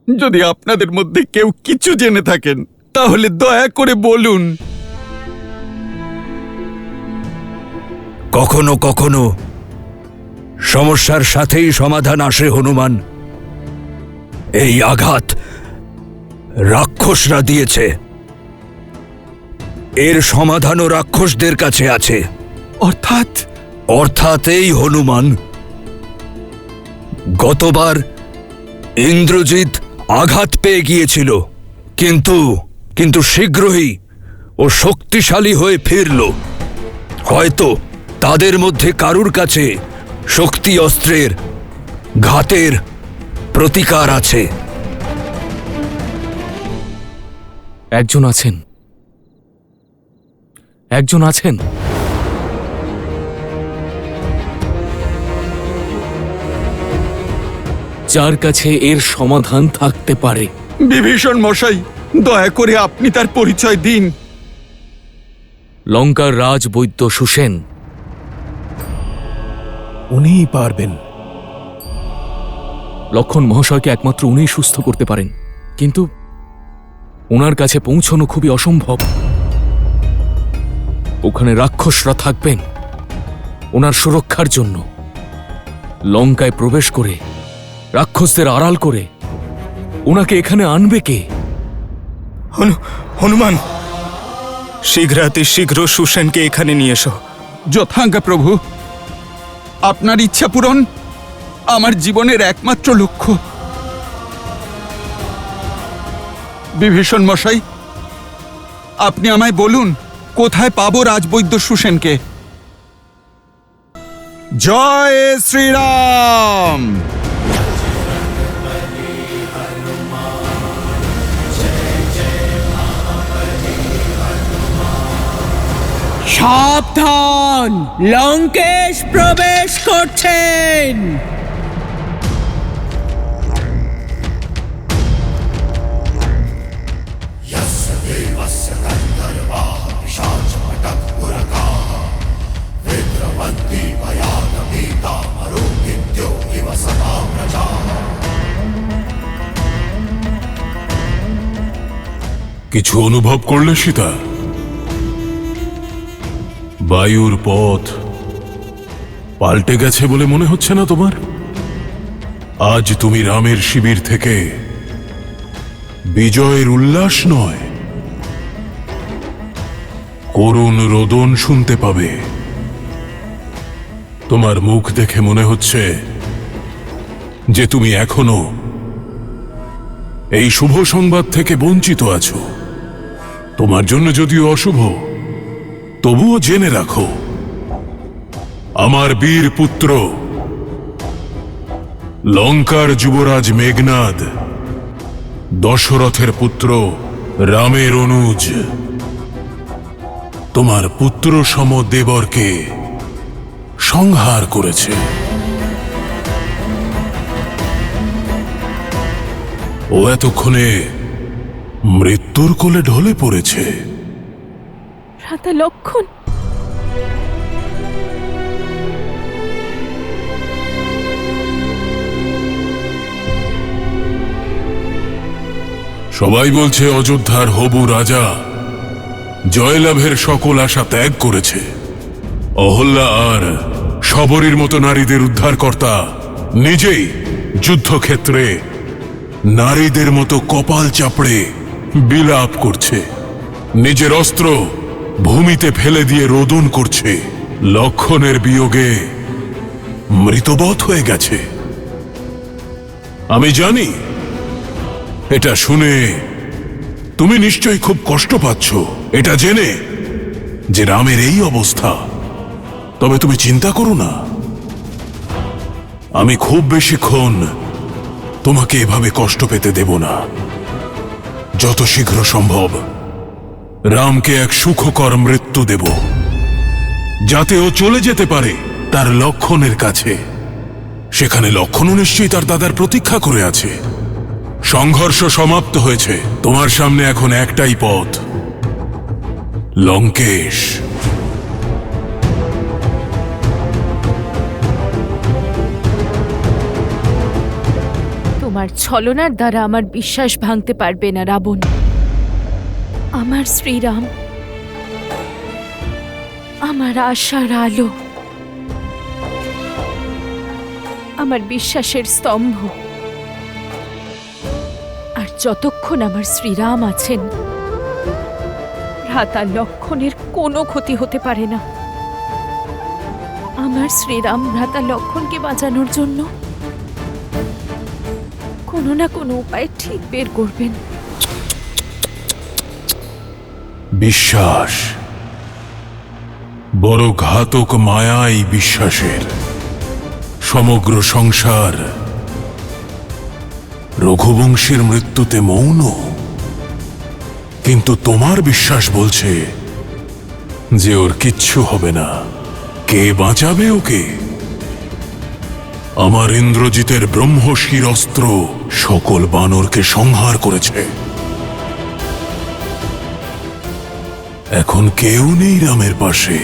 যদি আপনাদের মধ্যে কেউ কিছু জেনে থাকেন তাহলে দয়া করে বলুন। কখনো কখনো সমস্যার সাথেই সমাধান আসে হনুমান। এই আঘাত রাক্ষসরা দিয়েছে, এর সমাধানও রাক্ষসদের কাছে আছে। অর্থাৎ এই হনুমান, গতবার ইন্দ্রজিৎ আঘাত পেয়ে গিয়েছিল, কিন্তু শীঘ্রই ও শক্তিশালী হয়ে ফিরল। হয়তো তাদের মধ্যে কারুর কাছে শক্তি অস্ত্রের ঘাতের প্রতিকার আছে। একজন আছেন যার কাছে এর সমাধান থাকতে পারে। বিভীষণ মশাই, দয়া করে আপনি তার পরিচয় দিন। লঙ্কার রাজবৈদ্য সুসেন। উনিই পারবেন। লক্ষণ মহাশয়কে একমাত্র উনিই সুস্থ করতে পারেন, কিন্তু ওনার কাছে পৌঁছানো খুবই অসম্ভব। ওখানে রাক্ষসরা থাকবেন। ওনার সুরক্ষার জন্য লঙ্কায় প্রবেশ করে রাক্ষসদের আড়াল করে ওনাকে এখানে আনবে কে? হনুমান, শীঘ্র সুসেনকে এখানে নিয়ে এসো। যথাজ্ঞা প্রভু। আপনার ইচ্ছা পূরণ আমার জীবনের একমাত্র লক্ষ্য। বিভীষণ মশাই, আপনি আমায় বলুন, কোথায় পাবো রাজবৈদ্য সুসেনকে? জয় শ্রীরাম। সাবধান, লঙ্কেশ প্রবেশ করছেন। কিছু অনুভব করলে সীতা? বায়ুর পথ পাল্টে গেছে বলে মনে হচ্ছে না তোমার? আজ তুমি রামের শিবির থেকে বিজয়ের উল্লাস নয়, করুণ রোদন শুনতে পাবে। তোমার মুখ দেখে মনে হচ্ছে যে তুমি এখনো এই শুভ সংবাদ থেকে বঞ্চিত আছো। তোমার জন্য যদিও অশুভ, তবুও জেনে রাখো, আমার বীর পুত্র লঙ্কার যুবরাজ মেঘনাদ, দশরথের পুত্র রামের অনুজ, তোমার পুত্র সম দেবরকে সংহার করেছে। ও এতক্ষণে মৃত্যুর কোলে ঢলে পড়েছে। রাধা লক্ষণ, সবাই বলছে অযোধ্যার হবু রাজা জয়লাভের সকল আশা ত্যাগ করেছে। অহল্যা আর শবরীর মতো নারীদের উদ্ধারকর্তা নিজেই যুদ্ধক্ষেত্রে নারীদের মতো কপাল চাপড়ে বিলাপ করছে, নিজের অস্ত্র ভূমিতে ফেলে দিয়ে রোদন করছে। লক্ষণের বিয়োগে মৃতবৎ হয়ে গেছে। আমি জানি এটা শুনে তুমি নিশ্চয়ই খুব কষ্ট পাচ্ছ, এটা জেনে যে রামের এই অবস্থা। তবে তুমি চিন্তা করো না, আমি খুব বেশিক্ষণ তোমাকে এভাবে কষ্ট পেতে দেব না। যত শীঘ্র সম্ভব রামকে এক সুখকর মৃত্যু দেব, যাতে ও চলে যেতে পারে তার লক্ষণের কাছে। সেখানে লক্ষণও নিশ্চয়ই তার দাদার প্রতীক্ষা করে আছে। সংঘর্ষ সমাপ্ত হয়েছে, তোমার সামনে এখন একটাই পথ, লঙ্কেশ। তোমার ছলনার দ্বারা আমার বিশ্বাস ভাঙতে পারবে না রাবণ। আমার শ্রীরাম আমার আশার আলো, আমার বিশ্বাসের স্তম্ভ। আর যতক্ষণ আমার শ্রীরাম আছেন, ভ্রাতা লক্ষণের কোনো ক্ষতি হতে পারে না। আমার শ্রীরাম ভ্রাতা লক্ষণকে বাঁচানোর জন্য কোনো না কোনো উপায় ঠিক বের করবেন। বিশ্বাস বড় ঘাতক মায়া এই বিশ্বাসের। সমগ্র সংসার রঘুবংশের মৃত্যুতে মৌন, কিন্তু তোমার বিশ্বাস বলছে যে ওর কিচ্ছু হবে না। কে বাঁচাবে ওকে? আমার ইন্দ্রজিতের ব্রহ্মশির অস্ত্র সকল বানরকে সংহার করেছে। এখন কেউ নেই রামের পাশে।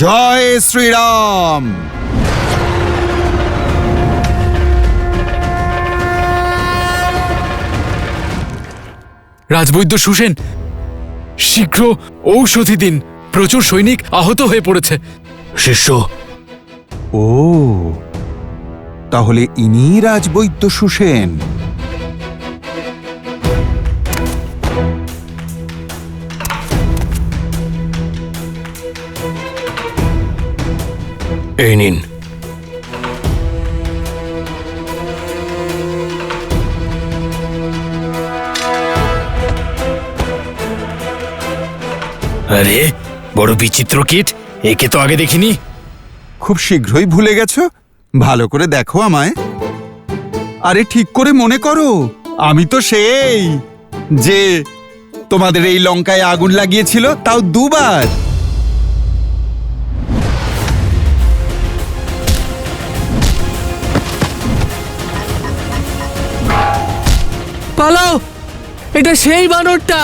জয় শ্রীরাম। রাজবৈদ্য সুসেন, শীঘ্র ঔষধি দিন। প্রচুর সৈনিক আহত হয়ে পড়েছে। শিষ্য, ও, তাহলে ইনি রাজবৈদ্য সুসেন। এই নিন। আরে বড় বিচিত্র কীট, একে তো আগে দেখিনি। খুব শীঘ্রই ভুলে গেছো? ভালো করে দেখো আমায়। আরে ঠিক করে মনে করো, আমি তো সেই যে তোমাদের এই লঙ্কায় আগুন লাগিয়েছিল, তাও দুবার। পালাও, এটা সেই বানরটা।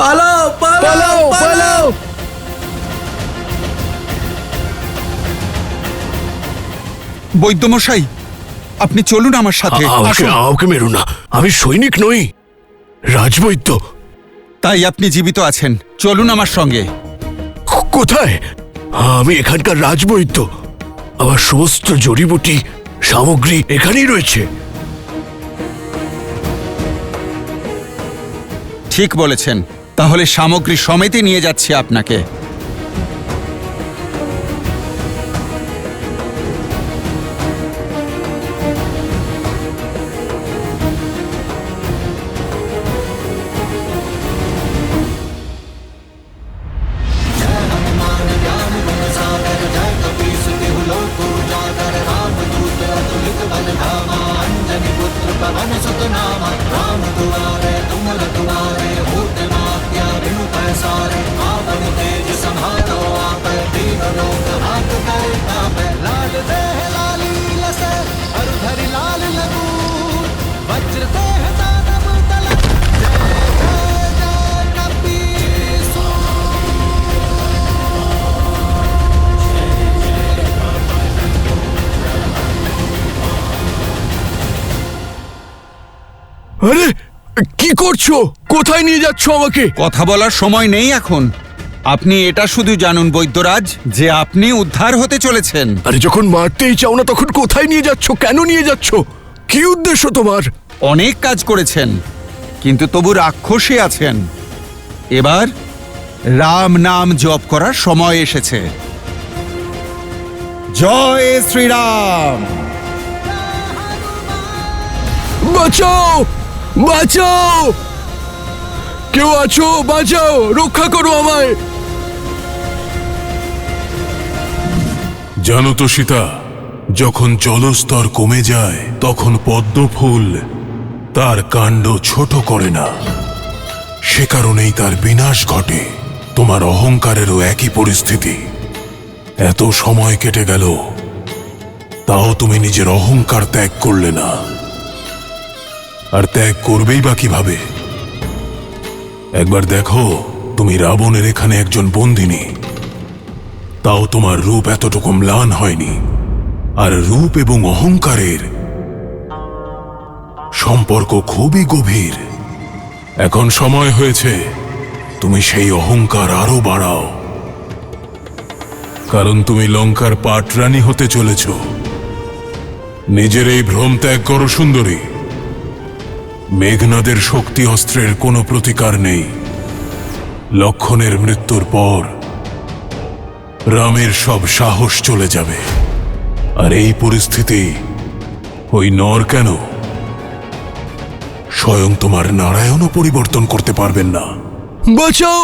পালাও পালাও পালাও। বৈদ্যমশাই, আপনি চলুন আমার সাথে। আসুন। আমাকে মেরো না, আমি সৈনিক নই, রাজবৈদ্য। তাই আপনি জীবিত আছেন, চলুন আমার সঙ্গে। কোথায়? আমি এখানকার রাজবৈদ্য। আমার সমস্ত জড়িবুটি সামগ্রী এখানেই রয়েছে। ঠিক বলেছেন, তাহলে সামগ্রী সমেতই নিয়ে যাচ্ছি আপনাকে। আরে কি করছো? কোথায় নিয়ে যাচ্ছ আমাকে? কথা বলার সময় নেই এখন। আপনি এটা শুধু জানুন বৈদ্যরাজ, যে আপনি উদ্ধার হতে চলেছেন। আরে যখন মারতেই চাও না, তখন কোথায় নিয়ে যাচ্ছ? কেন নিয়ে যাচ্ছ? কি উদ্দেশ্য তোমার? অনেক কাজ করেছেন, কিন্তু তবু রাক্ষসী আছেন। এবার রাম নাম জপ করার সময় এসেছে। জয় শ্রীরাম। বাঁচাও, বাঁচাও, কেউ আছো? বাঁচাও, রক্ষা করো আমায়। জানো তো সীতা, যখন জলস্তর কমে যায় তখন পদ্মফুল তার কাণ্ড ছোট করে না, সে কারণেই তার বিনাশ ঘটে। তোমার অহংকারেরও একই পরিস্থিতি। এত সময় কেটে গেল, তাও তুমি নিজের অহংকার ত্যাগ করলে না। আর ত্যাগ করবেই বা কিভাবে? একবার দেখো, তুমি রাবণের এখানে একজন বন্দিনী, তাও তোমার রূপ এতটুকু ম্লান হয়নি। আর রূপ এবং অহংকারের সম্পর্ক খুবই গভীর। এখন সময় হয়েছে তুমি সেই অহংকার আরো বাড়াও, কারণ তুমি লঙ্কার পাটরানী হতে চলেছ। নিজের এই ভ্রম ত্যাগ করো সুন্দরী। মেঘনাদের শক্তি অস্ত্রের কোনো প্রতিকার নেই। লক্ষণের মৃত্যুর পর রামের সব সাহস চলে যাবে। আর এই পরিস্থিতি ওই নর কেন, স্বয়ং তোমার নারায়ণও পরিবর্তন করতে পারবেন না। বাঁচাও,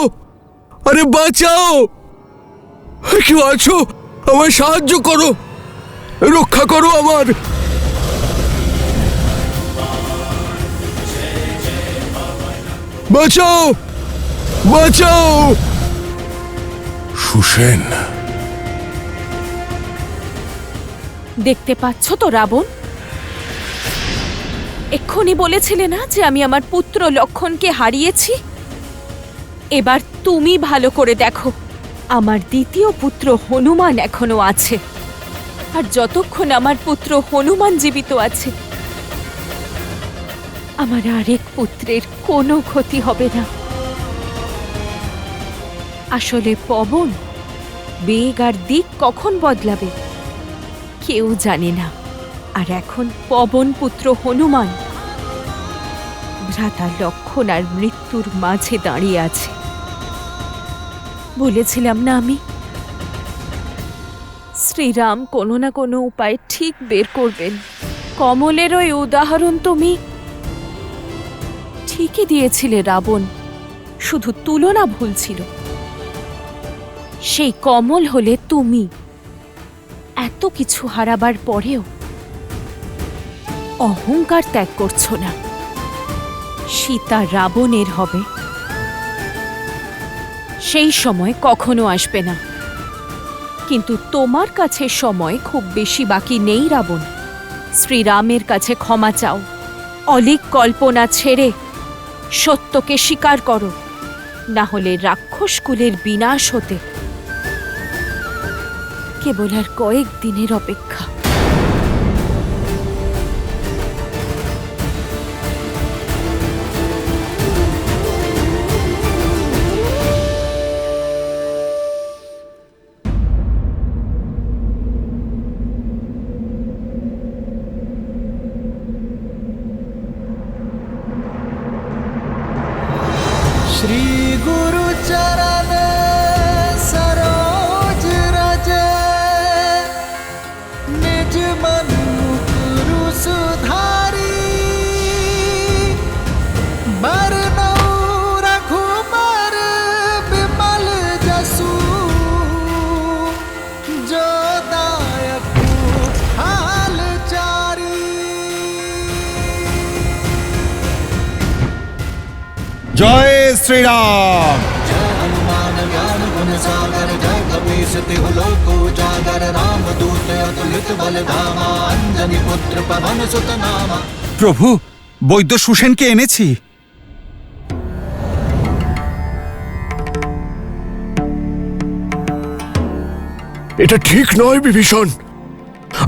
আরে বাঁচাও, কেউ আছো? আমায় সাহায্য করো, রক্ষা করো আমার। বাঁচাও, বাঁচাও। সুসেন, দেখতে পাচ্ছ তো রাবণ, এক্ষুনি বলেছিলে না যে আমি আমার পুত্র লক্ষণকে হারিয়েছি? এবার তুমি ভালো করে দেখো, আমার দ্বিতীয় পুত্র হনুমান এখনো আছে। আর যতক্ষণ আমার পুত্র হনুমান জীবিত আছে, আমার আরেক পুত্রের কোনো ক্ষতি হবে না। আসলে পবন বেগ আর দিক কখন বদলাবে কেউ জানে না। আর এখন পবন পুত্র হনুমান ভ্রাতা লক্ষণ আর মৃত্যুর মাঝে দাঁড়িয়ে আছে। বলেছিলাম না আমি, শ্রীরাম কোনো না কোনো উপায় ঠিক বের করবেন। কমলের ওই উদাহরণ তুমি ঠিকই দিয়েছিলে রাবণ, শুধু তুলনা ভুল ছিল। সেই কমল হলে তুমি। এত কিছু হারাবার পরেও অহংকার ত্যাগ করছো না। সীতা রাবণের হবে, সেই সময় কখনো আসবে না। কিন্তু তোমার কাছে সময় খুব বেশি বাকি নেই রাবণ। শ্রীরামের কাছে ক্ষমা চাও, অলীক কল্পনা ছেড়ে সত্যকে স্বীকার করো, না হলে রাক্ষস কুলের বিনাশ হতে কেবল আর কয়েক দিনের অপেক্ষা। श्री गुरु चरण सरोज रज, निज मन मुकुरु सुधारी। बरनउँ रघुबर बिमल जसु, जो दायकु हाल चारी। জয় শ্রীরাম। जय हनुमान ज्ञान गुण सागर, जय कपीस तिहु लोक उजागर। राम दूत अतुलित बल धामा, अंजनी पुत्र पवन सुत नामा। প্রভু, বৈদ্য সুসেনকে এনেছি। এটা ঠিক নয় বিভীষণ,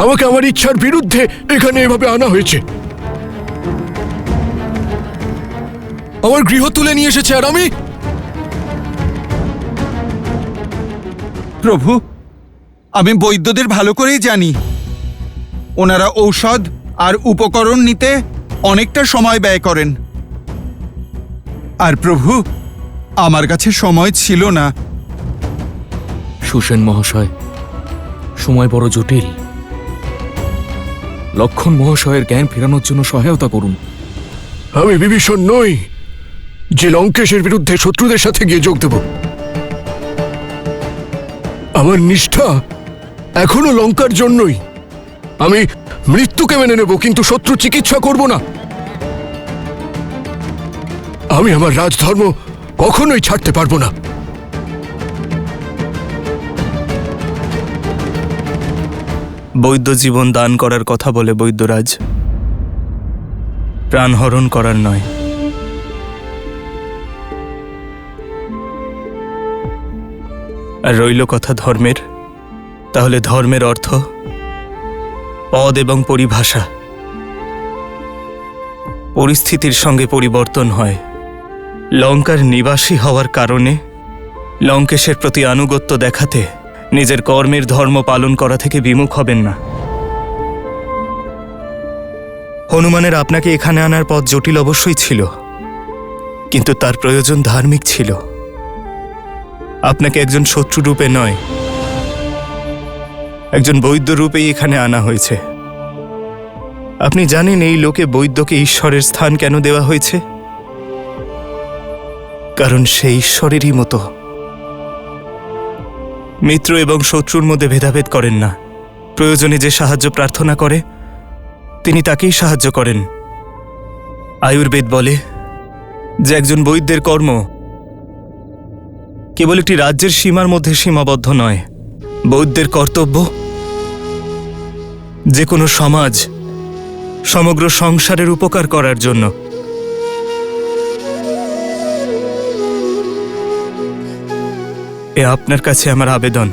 আমাকে আমার ইচ্ছার বিরুদ্ধে এখানে এভাবে আনা হয়েছে। আমার গৃহ তুলে নিয়ে এসেছে আর আমি। প্রভু, আমি বৈদ্যদের ভালো করেই জানি। ওনারা ঔষধ আর উপকরণ নিতে অনেকটা সময় ব্যয় করেন। আর প্রভু, আমার কাছে সময় ছিল না। সুসেন মহাশয়, সময় বড় জটিল। লক্ষণ মহাশয়ের জ্ঞান ফেরানোর জন্য সহায়তা করুন। আমি বিভীষণ নই যে লঙ্কেশের বিরুদ্ধে শত্রুদের সাথে গিয়ে যোগ দেব। আমার নিষ্ঠা এখনো লঙ্কার জন্যই। আমি মৃত্যুকে মেনে নেব, কিন্তু শত্রু চিকিৎসা করব না। আমি আমার রাজধর্ম কখনোই ছাড়তে পারবো না। বৈদ্য জীবন দান করার কথা বলে বৈদ্যরাজ, প্রাণহরণ করার নয়। আর রইল কথা ধর্মের, তাহলে ধর্মের অর্থ, পদ এবং পরিভাষা পরিস্থিতির সঙ্গে পরিবর্তন হয়। লঙ্কার নিবাসী হওয়ার কারণে লঙ্কেশের প্রতি আনুগত্য দেখাতে নিজের কর্মের ধর্ম পালন করা থেকে বিমুখ হবেন না। হনুমানের আপনাকে এখানে আনার পথ জটিল অবশ্যই ছিল, কিন্তু তার প্রয়োজন ধার্মিক ছিল। আপনাকে একজন শত্রু রূপে নয়, একজন বৈদ্য রূপেই এখানে আনা হয়েছে। আপনি জানেন এই লোকে বৈদ্যকে ঈশ্বরের স্থান কেন দেওয়া হয়েছে? কারণ সে ঈশ্বরেরই মতো মিত্র এবং শত্রুর মধ্যে ভেদাভেদ করেন না। প্রয়োজনে যে সাহায্য প্রার্থনা করে তিনি তাকেই সাহায্য করেন। আয়ুর্বেদ বলে যে একজন বৈদ্যের কর্ম কেবল একটি রাজ্যের সীমার মধ্যে সীমাবদ্ধ নয়। বৈদ্যের কর্তব্য যে কোনো সমাজ, সমগ্র সংসারের উপকার করার জন্য। এ আপনার কাছে আমার আবেদন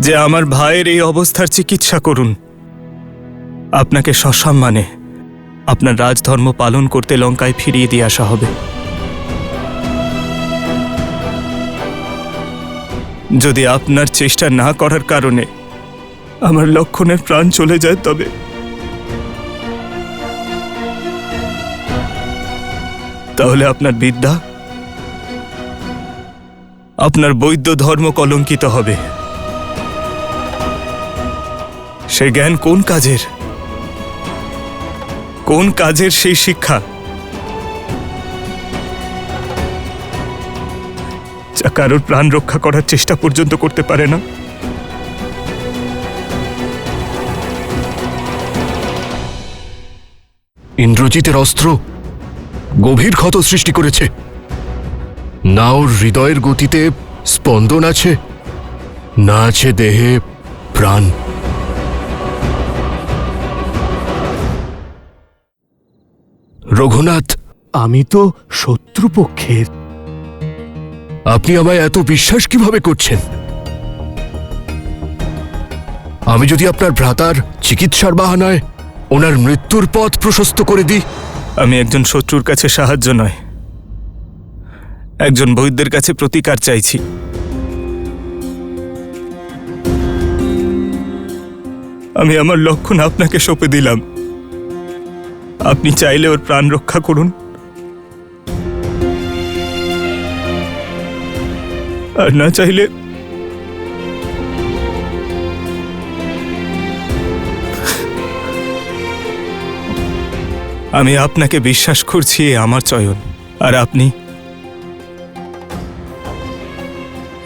যে আমার ভাইয়ের এই অবস্থার চিকিৎসা করুন। আপনাকে সসম্মানে আপনার রাজধর্ম পালন করতে লঙ্কায় ফিরিয়ে দিয়ে আসা হবে। যদি আপনার চেষ্টা না করার কারণে আমার লক্ষণের প্রাণ চলে যায়, তাহলে আপনার বিদ্যা, আপনার বৈদ্য ধর্ম কলঙ্কিত হবে। সে জ্ঞান কোন কাজের সেই শিক্ষা যা কারোর প্রাণ রক্ষা করার চেষ্টা পর্যন্ত করতে পারে না। ইন্দ্রজিতের অস্ত্র গভীর ক্ষত সৃষ্টি করেছে। না ওর হৃদয়ের গতিতে স্পন্দন আছে, না আছে দেহে প্রাণ। রঘুনাথ, আমি তো শত্রুপক্ষের। আপনি আমায় এত বিশ্বাস কিভাবে করছেন? আমি যদি আপনার ভ্রাতার চিকিৎসার বাহানায় ওনার মৃত্যুর পথ প্রশস্ত করে দিই? আমি একজন শত্রুর কাছে সাহায্য নয়, একজন বৈদ্যের কাছে প্রতিকার চাইছি। আমি আমার লক্ষণ আপনাকে সঁপে দিলাম। আপনি চাইলে ওর প্রাণ রক্ষা করুন, আর না চাইলে আমি আপনাকে বিশ্বাস করছি, এ আমার চয়ন। আর আপনি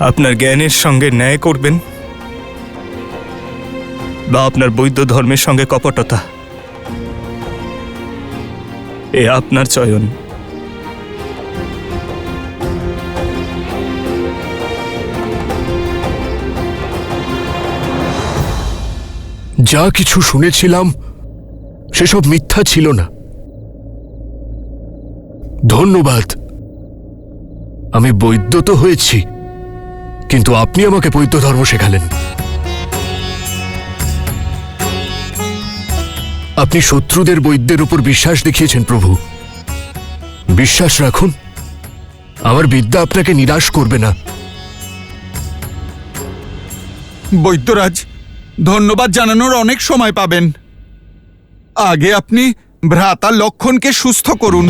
আপনার জ্ঞানের সঙ্গে ন্যায় করবেন, বা আপনার বৈদ্য ধর্মের সঙ্গে কপটতা, এ আপনার চয়ন। যা কিছু শুনেছিলাম সেসব মিথ্যা ছিল না। ধন্যবাদ। আমি বৈদ্য তো হয়েছি, কিন্তু আপনি আমাকে বৈদ্য ধর্ম শেখালেন। আপনি শত্রুদের বৈদ্যের উপর বিশ্বাস দেখিয়েছেন প্রভু। বিশ্বাস রাখুন, আমার বিদ্যা আপনাকে নিরাশ করবে না। বৈদ্যরাজ, ধন্যবাদ জানানোর অনেক সময় পাবেন। আগে আপনি ভ্রাতা লক্ষণকে সুস্থ করুন।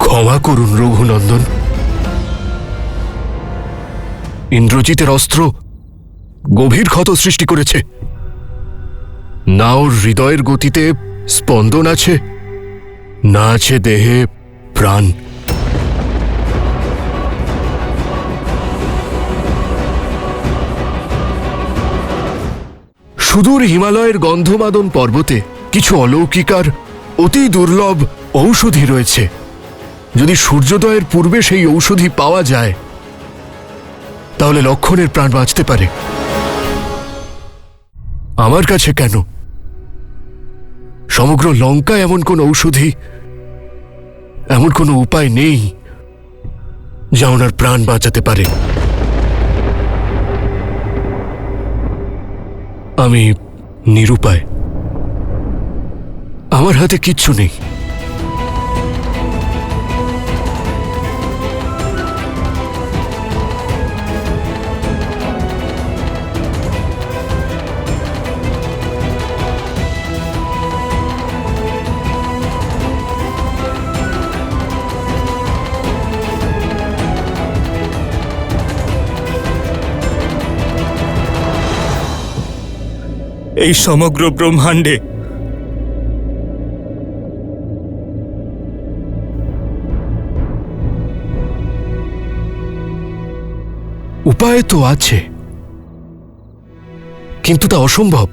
ক্ষমা করুন রঘুনন্দন। ইন্দ্রজিতের অস্ত্র গভীর ক্ষত সৃষ্টি করেছে। না ওর হৃদয়ের গতিতে স্পন্দন আছে, না আছে দেহে প্রাণ। সুদূর হিমালয়ের গন্ধমাদন পর্বতে কিছু অলৌকিক আর অতি দুর্লভ ঔষধি রয়েছে। যদি সূর্যোদয়ের পূর্বে সেই ঔষধি পাওয়া যায় তাহলে লক্ষণের প্রাণ বাঁচতে পারে। আমার কাছে কেন, সমগ্র লঙ্কায় এমন কোন ঔষধি, এমন কোনো উপায় নেই যা ওনার প্রাণ বাঁচাতে পারে। আমি নিরুপায়, আমার হাতে কিচ্ছু নেই। এই সমগ্র ব্রহ্মাণ্ডে উপায় তো আছে, কিন্তু তা অসম্ভব।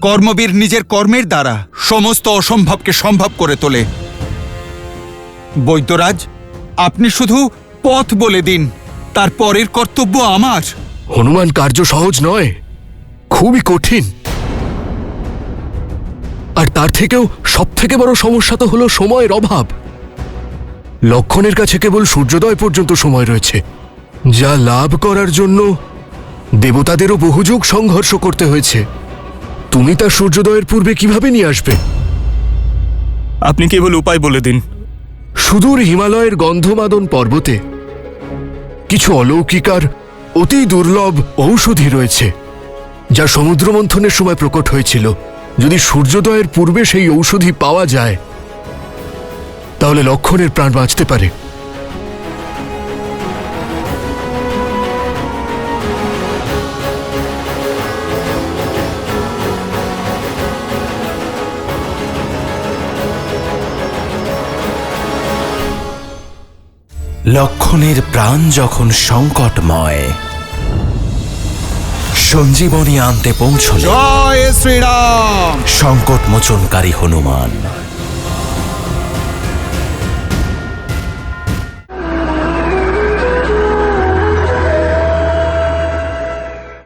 কর্মবীর নিজের কর্মের দ্বারা সমস্ত অসম্ভবকে সম্ভব করে তোলে। বৈদ্যরাজ, আপনি শুধু পথ বলে দিন, তার পরের কর্তব্য আমার। হনুমান কার্য সহজ নয়, খুবই কঠিন। আর তার থেকেও সবথেকে বড় সমস্যা তো হলো সময়ের অভাব। লক্ষণের কাছে কেবল সূর্যোদয় পর্যন্ত সময় রয়েছে, যা লাভ করার জন্য দেবতাদেরও বহুযুগ সংঘর্ষ করতে হয়েছে। তুমি তা সূর্যোদয়ের পূর্বে কিভাবে নিয়ে আসবে? আপনি কেবল উপায় বলে দিন। সুদূর হিমালয়ের গন্ধমাদন পর্বতে কিছু অলৌকিক আর অতি দুর্লভ ঔষধি রয়েছে, যা সমুদ্র মন্থনের সময় প্রকট হয়েছিল। যদি সূর্যোদয়ের পূর্বে সেই ঔষধি পাওয়া যায় তাহলে লক্ষণের প্রাণ বাঁচতে পারে। লক্ষণের প্রাণ যখন সংকটময়, সঞ্জীবনী আনতে পৌঁছল জয় শ্রীরাম। সংকট মোচনকারী হনুমান।